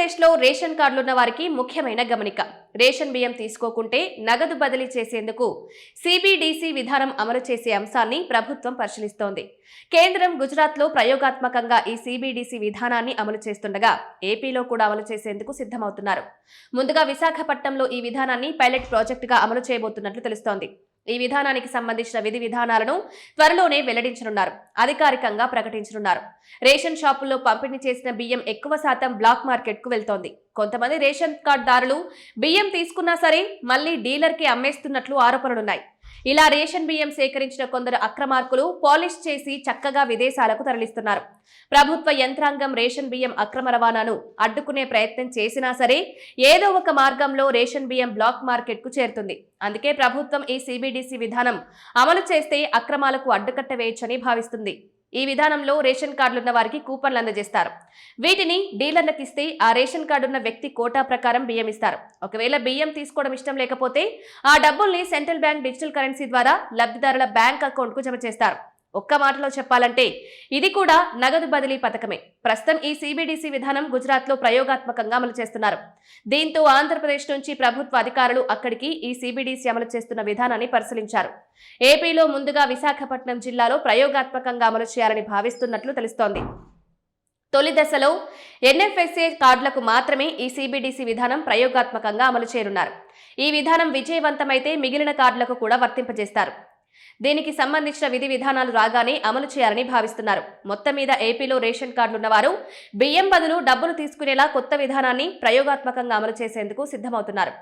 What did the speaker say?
ఆంధ్రప్రదేశ్లో రేషన్ కార్డులున్న వారికి ముఖ్యమైన గమనిక. రేషన్ బియ్యం తీసుకోకుంటే నగదు బదిలీ చేసేందుకు సిబిడిసి విధానం అమలు చేసే అంశాన్ని ప్రభుత్వం పరిశీలిస్తోంది. కేంద్రం గుజరాత్లో ప్రయోగాత్మకంగా ఈ సిబిడిసి విధానాన్ని అమలు చేస్తుండగా ఏపీలో కూడా అమలు చేసేందుకు సిద్ధమవుతున్నారు. ముందుగా విశాఖపట్నంలో ఈ విధానాన్ని పైలట్ ప్రాజెక్టుగా అమలు చేయబోతున్నట్లు తెలుస్తోంది. ఈ విధానానికి సంబంధించిన విధి విధానాలను త్వరలోనే వెల్లడించనున్నారు, అధికారికంగా ప్రకటించనున్నారు. రేషన్ షాపుల్లో పంపిణీ చేసిన బియ్యం ఎక్కువ శాతం బ్లాక్ మార్కెట్ కు వెళ్తోంది. కొంతమంది రేషన్ కార్డుదారులు బియ్యం తీసుకున్నా సరే మళ్లీ డీలర్కి అమ్మేస్తున్నట్లు ఆరోపణలున్నాయి. ఇలా రేషన్ బియ్యం సేకరించిన కొందరు అక్రమార్కులు పాలిష్ చేసి చక్కగా విదేశాలకు తరలిస్తున్నారు. ప్రభుత్వ యంత్రాంగం రేషన్ బియ్యం అక్రమ రవాణాను అడ్డుకునే ప్రయత్నం చేసినా సరే ఏదో ఒక మార్గంలో రేషన్ బియ్యం బ్లాక్ మార్కెట్ కు చేరుతుంది. అందుకే ప్రభుత్వం ఈ సిబిడిసి విధానం అమలు చేస్తే అక్రమాలకు అడ్డుకట్ట వేయొచ్చని భావిస్తుంది. ఈ విధానంలో రేషన్ కార్డులున్న వారికి కూపన్లు అందజేస్తారు. వీటిని డీలర్లకు ఇస్తే ఆ రేషన్ కార్డున్న వ్యక్తి కోటా ప్రకారం బియ్యం ఇస్తారు. ఒకవేళ బియ్యం తీసుకోవడం ఇష్టం లేకపోతే ఆ డబ్బుల్ని సెంట్రల్ బ్యాంక్ డిజిటల్ కరెన్సీ ద్వారా లబ్ధిదారుల బ్యాంక్ అకౌంట్ కు జమ చేస్తారు. ఒక్క మాటలో చెప్పాలంటే ఇది కూడా నగదు బదిలీ పథకమే. ప్రస్తుతం ఈ సిబిడిసి విధానం గుజరాత్లో ప్రయోగాత్మకంగా అమలు చేస్తున్నారు. దీంతో ఆంధ్రప్రదేశ్ నుంచి ప్రభుత్వ అధికారులు అక్కడికి ఈ సిబిడిసి అమలు చేస్తున్న విధానాన్ని పరిశీలించారు. ఏపీలో ముందుగా విశాఖపట్నం జిల్లాలో ప్రయోగాత్మకంగా అమలు చేయాలని భావిస్తున్నట్లు తెలుస్తోంది. తొలి దశలో ఎన్ఎఫ్ఎస్ఏ కార్డులకు మాత్రమే ఈ సిబిడిసి విధానం ప్రయోగాత్మకంగా అమలు చేయనున్నారు. ఈ విధానం విజయవంతమైతే మిగిలిన కార్డులకు కూడా వర్తింపజేస్తారు. దీనికి సంబంధించిన విధి విధానాలు రాగానే అమలు చేయాలని భావిస్తున్నారు. మొత్తం మీద ఏపీలో రేషన్ కార్డులున్నవారు బియ్యం బదులు డబ్బులు తీసుకునేలా కొత్త విధానాన్ని ప్రయోగాత్మకంగా అమలు చేసేందుకు సిద్ధమవుతున్నారు.